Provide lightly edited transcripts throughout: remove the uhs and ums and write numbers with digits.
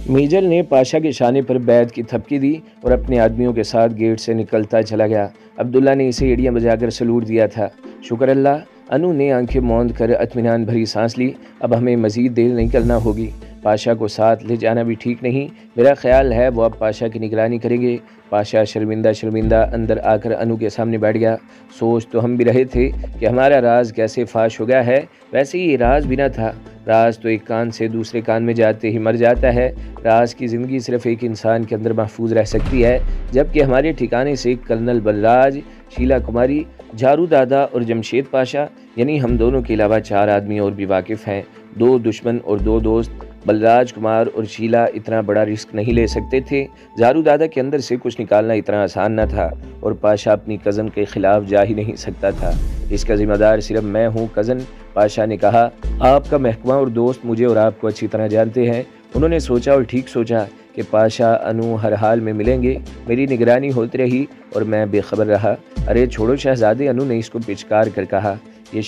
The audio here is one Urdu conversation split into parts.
میجر نے پاشا کے شانے پر بیت کی تھپکی دی اور اپنے آدمیوں کے ساتھ گیٹ سے نکلتا چلا گیا۔ عبداللہ نے اسے ایڑیاں بجا کر سلوٹ دیا تھا۔ شکر اللہ۔ انو نے آنکھیں موند کر اطمینان بھری سانس لی۔ اب ہمیں مزید دیر نہیں کرنا ہوگی۔ پاشا کو ساتھ لے جانا بھی ٹھیک نہیں۔ میرا خیال ہے وہ اب پاشا کی نگرانی کریں گے۔ پاشا شرمندہ اندر آ کر انو کے سامنے بیٹھ گیا۔ سوچ تو ہم بھی رہے تھے کہ ہمارا راز کیسے فاش ہو گیا ہے، ویسے یہ راز بھی نہ تھا۔ راز تو ایک کان سے دوسرے کان میں جاتے ہی مر جاتا ہے۔ راز کی زندگی صرف ایک انسان کے اندر محفوظ رہ سکتی ہے، جبکہ ہمارے ٹھکانے سے کرنل بلراج، شیلا کماری، جھارو دادا اور جمشید پاشا یعنی ہم دونوں کے علاوہ 4 آدمی اور بھی واقف ہیں۔ 2 دشمن اور 2 دوست۔ بلراج کمار اور شیلا اتنا بڑا رسک نہیں لے سکتے تھے۔ جھارو دادا کے اندر سے کچھ نکالنا اتنا آسان نہ تھا، اور پاشا اپنی کزن کے خلاف جا ہی نہیں سکتا تھا۔ اس کا ذمہ دار صرف میں ہوں کزن، پاشا نے کہا۔ آپ کا محکمہ اور دوست مجھے اور آپ کو اچھی طرح جانتے ہیں۔ انہوں نے سوچا اور ٹھیک سوچا کہ پاشا انو ہر حال میں ملیں گے۔ میری نگرانی ہوتی رہی اور میں بے خبر رہا۔ ارے چھوڑو شہزادے، انو نے اس کو پچکار کر کہا، یہ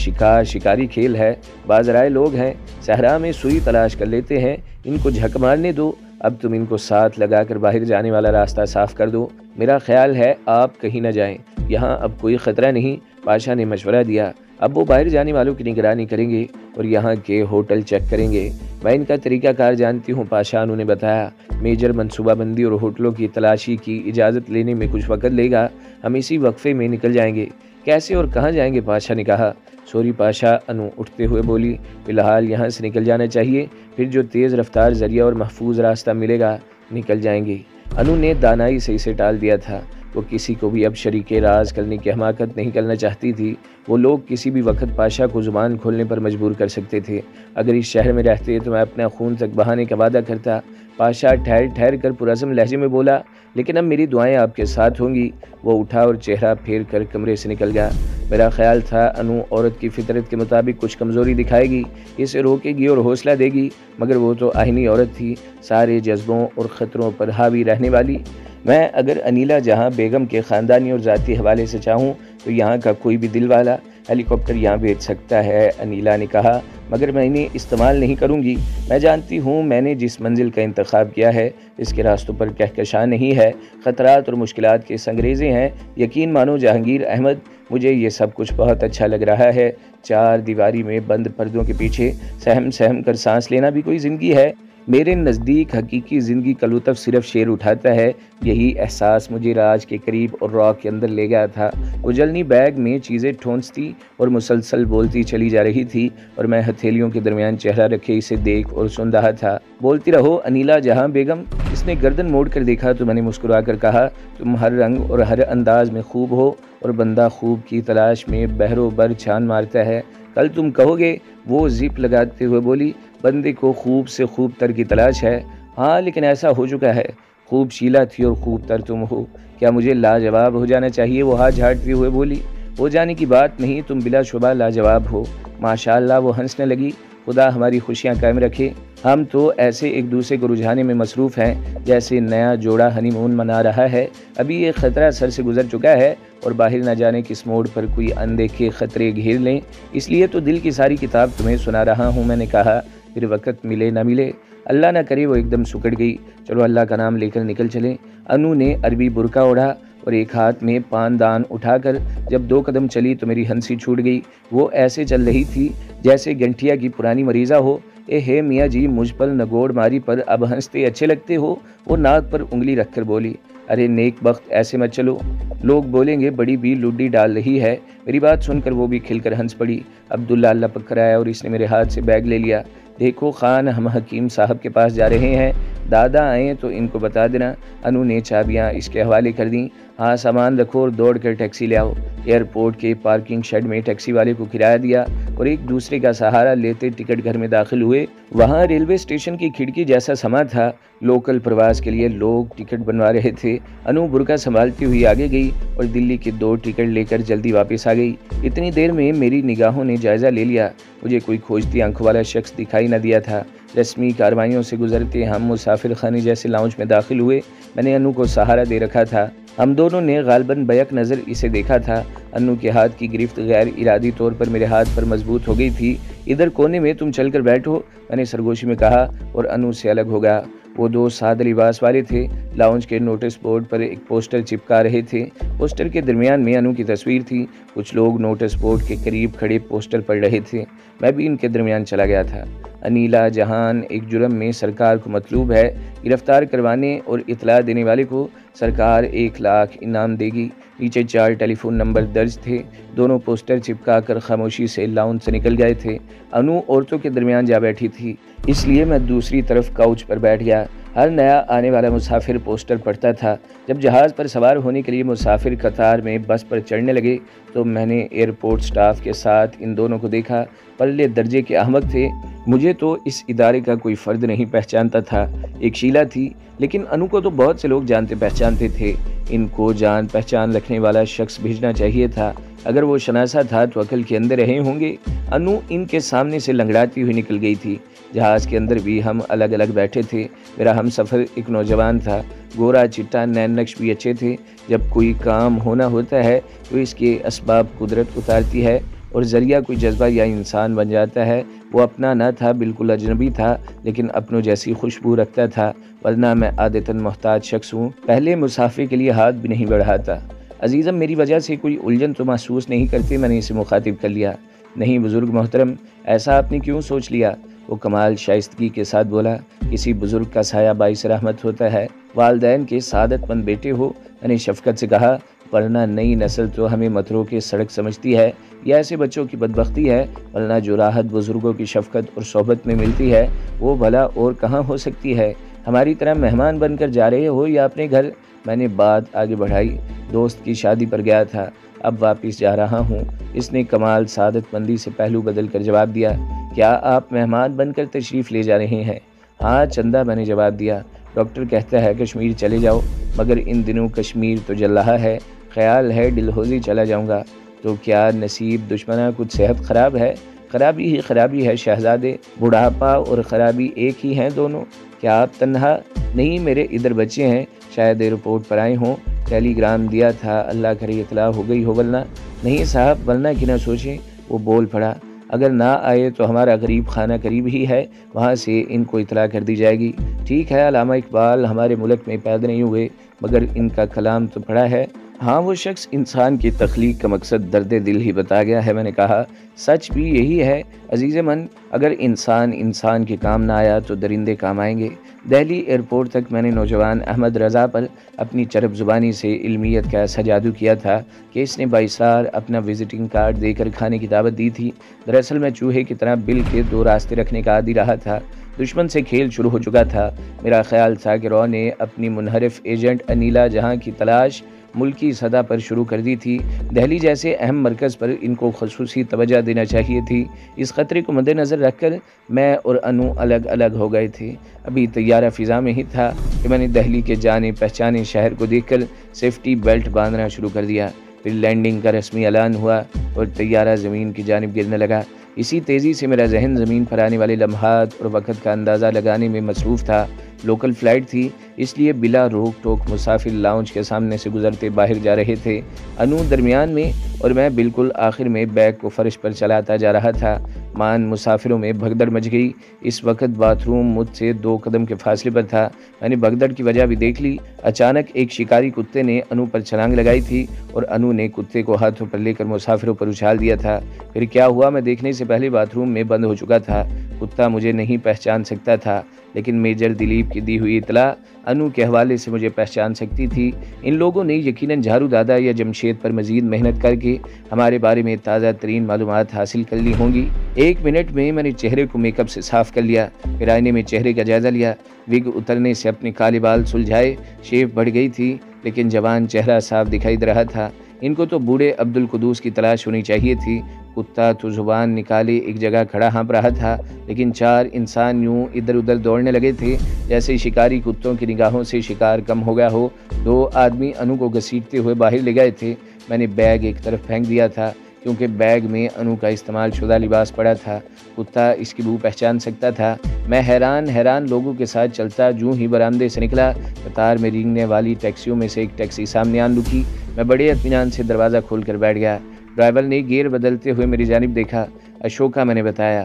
شکاری کھیل ہے، بازرائے لوگ ہیں، صحرا میں سوئی تلاش کر لیتے ہیں، ان کو جھک مارنے دو۔ اب تم ان کو ساتھ لگا کر باہر جانے والا راستہ صاف کر دو۔ میرا خیال ہے آپ کہیں نہ جائیں، یہاں اب کوئی خطرہ نہیں۔ پاشا نے مشورہ دیا۔ اب وہ باہر جانے والوں کی نگرانی کریں گے اور یہاں کے ہوٹل چیک کریں گے۔ میں ان کا طریقہ کار جانتی ہوں، پاشا انہوں نے بتایا۔ میجر منصوبہ بندی اور ہوٹلوں کی تلاشی کی اجازت لینے میں کچھ وقت لے گا، ہم اسی وقفے میں نکل جائیں گے۔ کیسے اور کہاں جائیں گے؟ پاشا نے کہا۔ سوری پاشا، انو اٹھتے ہوئے بولی، فی الحال یہاں سے نکل جانا چاہیے، پھر جو تیز رفتار ذریعہ اور محفوظ راستہ ملے گا نکل جائیں گے۔ انو نے دانائی سے اسے ٹال دیا تھا۔ وہ کسی کو بھی اب شریک راز کرنے کی حماقت نہیں کرنا چاہتی تھی۔ وہ لوگ کسی بھی وقت پاشا کو زبان کھولنے پر مجبور کر سکتے تھے۔ اگر اس شہر میں رہتے تو میں اپنا خون تک بہانے کا وعدہ کرتا۔ پاشا ٹھہر کر پرعزم لہجے میں بولا، لیکن اب میری دعائیں آپ کے ساتھ ہوں گی۔ وہ اٹھا اور چہرہ پھیر کر کمرے سے نکل گیا۔ میرا خیال تھا انو عورت کی فطرت کے مطابق کچھ کمزوری دکھائے گی، اسے روکے گی اور حوصلہ دے گی، مگر وہ تو آہنی عورت تھی، سارے جذبوں اور خطروں پر حاوی رہنے والی۔ میں اگر انیلا جہاں بیگم کے خاندانی اور ذاتی حوالے سے چاہوں تو یہاں کا کوئی بھی دل والا ہیلی کاپٹر یہاں بھیج سکتا ہے، انیلا نے کہا، مگر میں انہیں استعمال نہیں کروں گی۔ میں جانتی ہوں میں نے جس منزل کا انتخاب کیا ہے اس کے راستوں پر کہکشاں نہیں ہے، خطرات اور مشکلات کے سنگریزے ہیں۔ یقین مانو جہانگیر احمد، مجھے یہ سب کچھ بہت اچھا لگ رہا ہے۔ 4 دیواری میں بند پردوں کے پیچھے سہم کر سانس لینا بھی کوئی زندگی ہے؟ میرے نزدیک حقیقی زندگی کا لطف صرف شیر اٹھاتا ہے۔ یہی احساس مجھے راج کے قریب اور را کے اندر لے گیا تھا۔ اجلنی بیگ میں چیزیں ٹھونستی اور مسلسل بولتی چلی جا رہی تھی، اور میں ہتھیلیوں کے درمیان چہرہ رکھے اسے دیکھ اور سن رہا تھا۔ بولتی رہو انیلا جہاں بیگم۔ اس نے گردن موڑ کر دیکھا تو میں نے مسکرا کر کہا، تم ہر رنگ اور ہر انداز میں خوب ہو، اور بندہ خوب کی تلاش میں بہرو بر چھان مارتا ہے۔ کل تم کہو گے، وہ زپ لگاتے ہوئے بولی، بندے کو خوب سے خوب تر کی تلاش ہے۔ ہاں لیکن ایسا ہو چکا ہے، خوب شیلا تھی اور خوب تر تم ہو، کیا مجھے لاجواب ہو جانا چاہیے؟ وہ ہاتھ جھاڑتے ہوئے بولی، ہو جانے کی بات نہیں، تم بلا شبہ لاجواب ہو۔ ماشاءاللہ، وہ ہنسنے لگی، خدا ہماری خوشیاں قائم رکھے۔ ہم تو ایسے ایک دوسرے کو رجھانے میں مصروف ہیں جیسے نیا جوڑا ہنی مون منا رہا ہے۔ ابھی یہ خطرہ سر سے گزر چکا ہے اور باہر نہ جانے کس موڑ پر کوئی اندیکھے خطرے گھیر لیں، اس لیے تو دل کی ساری کتاب تمہیں سنا رہا ہوں۔ میں نے کہا، پھر وقت ملے نہ ملے، اللہ نہ کرے وہ ایک دم سکڑ گئی۔ چلو اللہ کا نام لے کر نکل چلیں۔ انو نے عربی برقع اوڑھا اور ایک ہاتھ میں پان دان اٹھا کر جب 2 قدم چلی تو میری ہنسی چھوٹ گئی۔ وہ ایسے چل رہی تھی جیسے گنٹھیا کی پرانی مریضہ ہو۔ اے ہے میاں جی، مجھ پر نگوڑ ماری پر اب ہنستے اچھے لگتے ہو۔ وہ ناک پر انگلی رکھ کر بولی، ارے نیک بخت ایسے مت چلو، لوگ بولیں گے بڑی بھی لڈی ڈال رہی ہے۔ میری بات سن کر وہ بھی کھل کر ہنس پڑی۔ عبداللہ اللہ پکر آیا اور اس نے میرے ہاتھ سے بیگ لے لیا۔ دیکھو خان، ہم حکیم صاحب کے پاس جا رہے ہیں، دادا آئیں تو ان کو بتا دینا۔ انو نے چابیاں اس کے حوالے کر دیں۔ ہاں سامان رکھو اور دوڑ کر ٹیکسی لے آؤ۔ ایئرپورٹ کے پارکنگ شیڈ میں ٹیکسی والے کو کرایہ دیا اور ایک دوسرے کا سہارا لیتے ٹکٹ گھر میں داخل ہوئے۔ وہاں ریلوے اسٹیشن کی کھڑکی جیسا سما تھا، لوکل پرواز کے لیے لوگ ٹکٹ بنوا رہے تھے۔ انو برقع سنبھالتی ہوئی آگے گئی اور دلی کے 2 ٹکٹ لے کر جلدی واپس آ گئی۔ اتنی دیر میں میری نگاہوں نے جائزہ لے لیا، مجھے کوئی کھوجتی آنکھوں والا شخص دکھائی نہ دیا تھا۔ رسمی کارروائیوں سے گزرتے ہم مسافر خانے جیسے لاؤنج میں داخل ہوئے۔ میں نے انو کو سہارا دے رکھا تھا، ہم دونوں نے غالباً بیک نظر اسے دیکھا تھا۔ انو کے ہاتھ کی گرفت غیر ارادی طور پر میرے ہاتھ پر مضبوط ہو گئی تھی۔ ادھر کونے میں تم چل کر بیٹھو، میں نے سرگوشی میں کہا اور انو سے الگ ہو گیا۔ وہ دو سادہ لباس والے تھے، لاؤنج کے نوٹس بورڈ پر ایک پوسٹر چپکا رہے تھے۔ پوسٹر کے درمیان میں انو کی تصویر تھی۔ کچھ لوگ نوٹس بورڈ کے قریب کھڑے پوسٹر پڑھ رہے تھے، میں بھی ان کے درمیان چلا گیا تھا۔ انیلا جہان ایک جرم میں سرکار کو مطلوب ہے، گرفتار کروانے اور اطلاع دینے والے کو سرکار 1 لاکھ انعام دے گی۔ نیچے 4 ٹیلی فون نمبر درج تھے۔ دونوں پوسٹر چپکا کر خاموشی سے لاؤنج سے نکل گئے تھے۔ انو عورتوں کے درمیان جا بیٹھی تھی، اس لیے میں دوسری طرف کاؤچ پر بیٹھ گیا۔ ہر نیا آنے والا مسافر پوسٹر پڑھتا تھا۔ جب جہاز پر سوار ہونے کے لیے مسافر قطار میں بس پر چڑھنے لگے تو میں نے ایئرپورٹ سٹاف کے ساتھ ان دونوں کو دیکھا۔ پرلے درجے کے احمق تھے۔ مجھے تو اس ادارے کا کوئی فرد نہیں پہچانتا تھا۔ ایک شیلا تھی، لیکن انو کو تو بہت سے لوگ جانتے پہچانتے تھے۔ ان کو جان پہچان رکھنے والا شخص بھیجنا چاہیے تھا۔ اگر وہ شناسا تھا تو عقل کے اندر رہے ہوں گے۔ انو ان کے سامنے سے لنگڑاتی ہوئی نکل گئی تھی۔ جہاز کے اندر بھی ہم الگ الگ بیٹھے تھے۔ میرا ہم سفر ایک نوجوان تھا، گورا چٹا، نین نقش بھی اچھے تھے۔ جب کوئی کام ہونا ہوتا ہے تو اس کے اسباب قدرت اتارتی ہے اور ذریعہ کوئی جذبہ یا انسان بن جاتا ہے۔ وہ اپنا نہ تھا، بالکل اجنبی تھا، لیکن اپنوں جیسی خوشبو رکھتا تھا، ورنہ میں عادتاً محتاج شخص ہوں، پہلے مسافر کے لیے ہاتھ بھی نہیں بڑھاتا۔ عزیزم میری وجہ سے کوئی الجھن تو محسوس نہیں کرتے؟ میں نے اسے مخاطب کر لیا۔ نہیں بزرگ محترم، ایسا آپ نے کیوں سوچ لیا؟ وہ کمال شائستگی کے ساتھ بولا۔ کسی بزرگ کا سایہ باعث رحمت ہوتا ہے، والدین کے سعادت مند بیٹے ہو۔ میں نے شفقت سے کہا، ورنہ نئی نسل تو ہمیں مترو کے سڑک سمجھتی ہے، یہ ایسے بچوں کی بدبختی ہے، ورنہ جو راحت بزرگوں کی شفقت اور صحبت میں ملتی ہے وہ بھلا اور کہاں ہو سکتی ہے؟ ہماری طرح مہمان بن کر جا رہے ہو یا اپنے گھر؟ میں نے بات آگے بڑھائی۔ دوست کی شادی پر گیا تھا، اب واپس جا رہا ہوں۔ اس نے کمال سعادت مندی سے پہلو بدل کر جواب دیا۔ کیا آپ مہمان بن کر تشریف لے جا رہے ہیں؟ ہاں چندہ، میں نے جواب دیا۔ ڈاکٹر کہتا ہے کشمیر چلے جاؤ، مگر ان دنوں کشمیر تو جل رہا ہے، خیال ہے ڈلہوزی چلا جاؤں گا۔ تو کیا نصیب دشمنا کچھ صحت خراب ہے؟ خرابی ہی خرابی ہے شہزادے، بڑھاپا اور خرابی ایک ہی ہیں دونوں۔ کیا آپ تنہا؟ نہیں، میرے ادھر بچے ہیں، شاید ایئرپورٹ پر آئے ہوں، ٹیلی گرام دیا تھا، اللہ کرے اطلاع ہو گئی ہو ورنہ۔ نہیں صاحب، ورنہ کی نہ سوچیں۔ وہ بول پڑا، اگر نہ آئے تو ہمارا غریب خانہ قریب ہی ہے، وہاں سے ان کو اطلاع کر دی جائے گی۔ ٹھیک ہے، علامہ اقبال ہمارے ملک میں پیدا نہیں ہوئے، مگر ان کا کلام تو پڑھا ہے۔ ہاں، وہ شخص انسان کی تخلیق کا مقصد درد دل ہی بتا گیا ہے۔ میں نے کہا، سچ بھی یہی ہے عزیز من، اگر انسان کے کام نہ آیا تو درندے کام آئیں گے۔ دہلی ایئرپورٹ تک میں نے نوجوان احمد رضا پر اپنی چرب زبانی سے علمیت کا ایسا جادو کیا تھا کہ اس نے بااصرار اپنا وزٹنگ کارڈ دے کر کھانے کی دعوت دی تھی۔ دراصل میں چوہے کی طرح بل کے 2 راستے رکھنے کا عادی رہا تھا۔ دشمن سے کھیل شروع ہو چکا تھا۔ میرا خیال تھا کہ رو نے اپنی منحرف ایجنٹ انیلا جہاں کی تلاش ملکی سطح پر شروع کر دی تھی۔ دہلی جیسے اہم مرکز پر ان کو خصوصی توجہ دینا چاہیے تھی۔ اس خطرے کو مد نظر رکھ کر میں اور انو الگ الگ ہو گئے تھے۔ ابھی طیارہ فضا میں ہی تھا کہ میں نے دہلی کے جانے پہچانے شہر کو دیکھ کر سیفٹی بیلٹ باندھنا شروع کر دیا۔ پھر لینڈنگ کا رسمی اعلان ہوا اور طیارہ زمین کی جانب گرنے لگا۔ اسی تیزی سے میرا ذہن زمین پر آنے والے لمحات اور وقت کا اندازہ لگانے میں مصروف تھا۔ لوکل فلائٹ تھی، اس لیے بلا روک ٹوک مسافر لاؤنج کے سامنے سے گزرتے باہر جا رہے تھے۔ انو درمیان میں اور میں بالکل آخر میں بیگ کو فرش پر چلاتا جا رہا تھا۔ مان مسافروں میں بھگدڑ مچ گئی۔ اس وقت باتھ روم مجھ سے 2 قدم کے فاصلے پر تھا۔ میں نے بھگدڑ کی وجہ بھی دیکھ لی۔ اچانک ایک شکاری کتے نے انو پر چھلانگ لگائی تھی اور انو نے کتے کو ہاتھوں پر لے کر مسافروں پر اچھال دیا تھا۔ پھر کیا ہوا میں دیکھنے سے پہلے باتھ روم میں بند ہو چکا تھا۔ کتا مجھے نہیں پہچان سکتا تھا، لیکن میجر دلیپ کی دی ہوئی اطلاع انو کے حوالے سے مجھے پہچان سکتی تھی۔ ان لوگوں نے یقیناً جھارو دادا یا جمشید پر مزید محنت کر کے ہمارے بارے میں تازہ ترین معلومات حاصل کر لی ہوں گی۔ 1 منٹ میں نے چہرے کو میک اپ سے صاف کر لیا، پھر آئینے میں چہرے کا جائزہ لیا۔ وگ اترنے سے اپنے کالے بال سلجھائے، شیو بڑھ گئی تھی، لیکن جوان چہرہ صاف دکھائی دے رہا تھا۔ ان کو تو بوڑھے عبد القدوس کی تلاش ہونی چاہیے تھی۔ کتا تو زبان نکالے ایک جگہ کھڑا ہانپ رہا تھا، لیکن 4 انسان یوں ادھر ادھر دوڑنے لگے تھے جیسے شکاری کتوں کی نگاہوں سے شکار کم ہو گیا ہو۔ 2 آدمی انو کو گھسیٹتے ہوئے باہر لے گئے تھے۔ میں نے بیگ ایک طرف پھینک دیا تھا کیونکہ بیگ میں انو کا استعمال شدہ لباس پڑا تھا۔ کتا اس کی بو پہچان سکتا تھا۔ میں حیران لوگوں کے ساتھ چلتا جوں ہی برآمدے سے نکلا، قطار میں رینگنے والی ٹیکسیوں میں سے ایک ٹیکسی سامنے آن رکی۔ میں بڑے اطمینان سے دروازہ کھول کر بیٹھ گیا۔ ڈرائیور نے گیئر بدلتے ہوئے میری جانب دیکھا۔ اشوکا، میں نے بتایا۔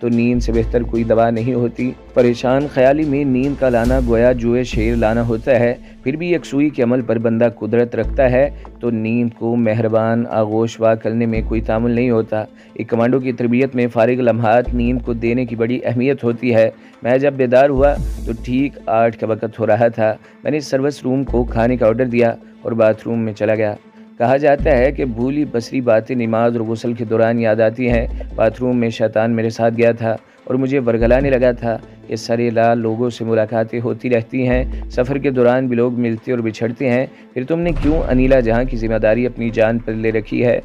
تو نیند سے بہتر کوئی دوا نہیں ہوتی۔ پریشان خیالی میں نیند کا لانا گویا جوئے شیر لانا ہوتا ہے۔ پھر بھی یکسوئی کے عمل پر بندہ قدرت رکھتا ہے تو نیند کو مہربان آغوش وا کرنے میں کوئی تعامل نہیں ہوتا۔ ایک کمانڈو کی تربیت میں فارغ لمحات نیند کو دینے کی بڑی اہمیت ہوتی ہے۔ میں جب بیدار ہوا تو ٹھیک 8 کا وقت ہو رہا تھا۔ میں نے سروس روم کو کھانے کا آرڈر دیا اور باتھ روم میں چلا گیا۔ کہا جاتا ہے کہ بھولی بصری باتیں نماز اور غسل کے دوران یاد آتی ہیں۔ باتھ روم میں شیطان میرے ساتھ گیا تھا اور مجھے ورگلانے لگا تھا کہ سرے لا لوگوں سے ملاقاتیں ہوتی رہتی ہیں، سفر کے دوران بھی لوگ ملتے اور بچھڑتے ہیں، پھر تم نے کیوں انیلا جہاں کی ذمہ داری اپنی جان پر لے رکھی ہے؟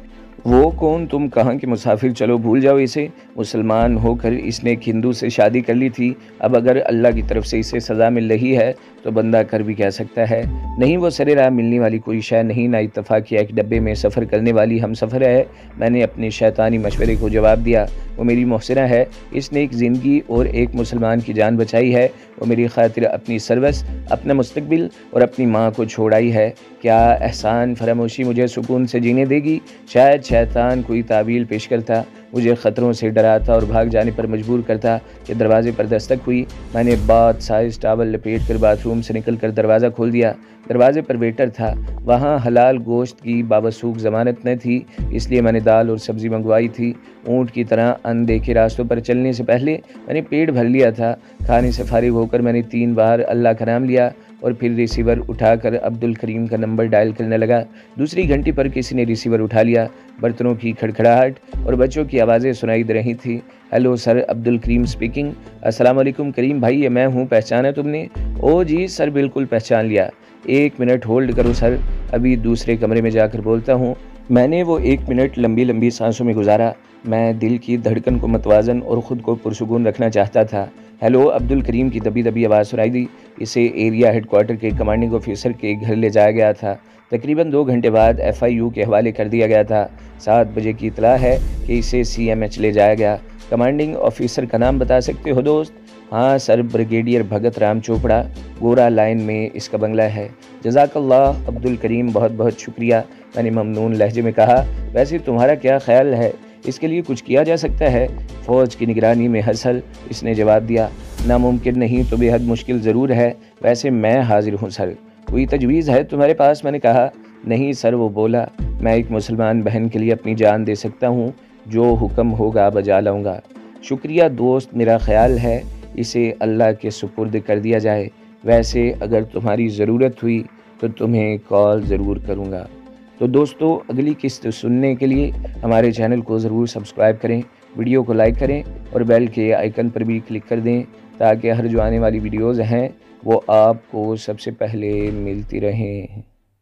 وہ کون تم کہاں کے مسافر، چلو بھول جاؤ اسے۔ مسلمان ہو کر اس نے ایک ہندو سے شادی کر لی تھی، اب اگر اللہ کی طرف سے اسے سزا مل رہی ہے تو بندہ کر بھی کہہ سکتا ہے؟ نہیں، وہ سرے راہ ملنے والی کوئی شے نہیں، نہ اتفاقیہ ایک ڈبے میں سفر کرنے والی ہم سفر ہے۔ میں نے اپنے شیطانی مشورے کو جواب دیا، وہ میری محسنہ ہے، اس نے ایک زندگی اور ایک مسلمان کی جان بچائی ہے، وہ میری خاطر اپنی سروس، اپنا مستقبل اور اپنی ماں کو چھوڑ آئی ہے۔ کیا احسان فراموشی مجھے سکون سے جینے دے گی؟ شاید شیطان کوئی تعویل پیش کرتا، مجھے خطروں سے ڈراتا اور بھاگ جانے پر مجبور کرتا کہ دروازے پر دستک ہوئی۔ میں نے بات سائز ٹاول لپیٹ کر باتھ روم سے نکل کر دروازہ کھول دیا۔ دروازے پر ویٹر تھا، وہاں حلال گوشت کی باوثوق ضمانت نہ تھی، اس لیے میں نے دال اور سبزی منگوائی تھی۔ اونٹ کی طرح ان دیکھے راستوں پر چلنے سے پہلے میں نے پیٹ بھر لیا تھا۔ کھانے سے فارغ ہو کر میں نے 3 بار اللہ کا نام لیا اور پھر ریسیور اٹھا کر عبدالکریم کا نمبر ڈائل کرنے لگا۔ دوسری گھنٹی پر کسی نے ریسیور اٹھا لیا، برتنوں کی کھڑکھڑاہٹ اور بچوں کی آوازیں سنائی دے رہی تھی۔ Hello sir, Abdul Karim speaking. السلام علیکم کریم بھائی، یہ میں ہوں، پہچانا تم نے؟ او جی سر، بالکل پہچان لیا۔ 1 منٹ ہولڈ کرو سر، ابھی دوسرے کمرے میں جا کر بولتا ہوں۔ میں نے وہ 1 منٹ لمبی لمبی سانسوں میں گزارا۔ میں دل کی دھڑکن کو متوازن اور خود کو پرسکون رکھنا چاہتا تھا۔ ہیلو، عبدالکریم کی دبی دبی آواز سنائی دی۔ اسے ایریا ہیڈ کوارٹر کے کمانڈنگ آفیسر کے گھر لے جایا گیا تھا۔ تقریباً 2 گھنٹے بعد FIU کے حوالے کر دیا گیا تھا۔ 7 بجے کی اطلاع ہے کہ اسے CMH لے جایا گیا۔ کمانڈنگ آفیسر کا نام بتا سکتے ہو دوست؟ ہاں سر، بریگیڈیئر بھگت رام چوپڑا، گورا لائن میں اس کا بنگلہ ہے۔ جزاک اللہ عبدالکریم، بہت بہت شکریہ، میں نے ممنون لہجے میں کہا۔ ویسے تمہارا کیا خیال ہے، اس کے لیے کچھ کیا جا سکتا ہے؟ فوج کی نگرانی میں حاصل، اس نے جواب دیا۔ ناممکن نہیں تو بے حد مشکل ضرور ہے، ویسے میں حاضر ہوں سر۔ کوئی تجویز ہے تمہارے پاس؟ میں نے کہا۔ نہیں سر، وہ بولا، میں ایک مسلمان بہن کے لیے اپنی جان دے سکتا ہوں، جو حکم ہوگا بجا لاؤں گا۔ شکریہ دوست، میرا خیال ہے اسے اللہ کے سپرد کر دیا جائے، ویسے اگر تمہاری ضرورت ہوئی تو تمہیں کال ضرور کروں گا۔ تو دوستو، اگلی قسط سننے کے لیے ہمارے چینل کو ضرور سبسکرائب کریں، ویڈیو کو لائک کریں اور بیل کے آئیکن پر بھی کلک کر دیں تاکہ ہر جو آنے والی ویڈیوز ہیں وہ آپ کو سب سے پہلے ملتی رہیں۔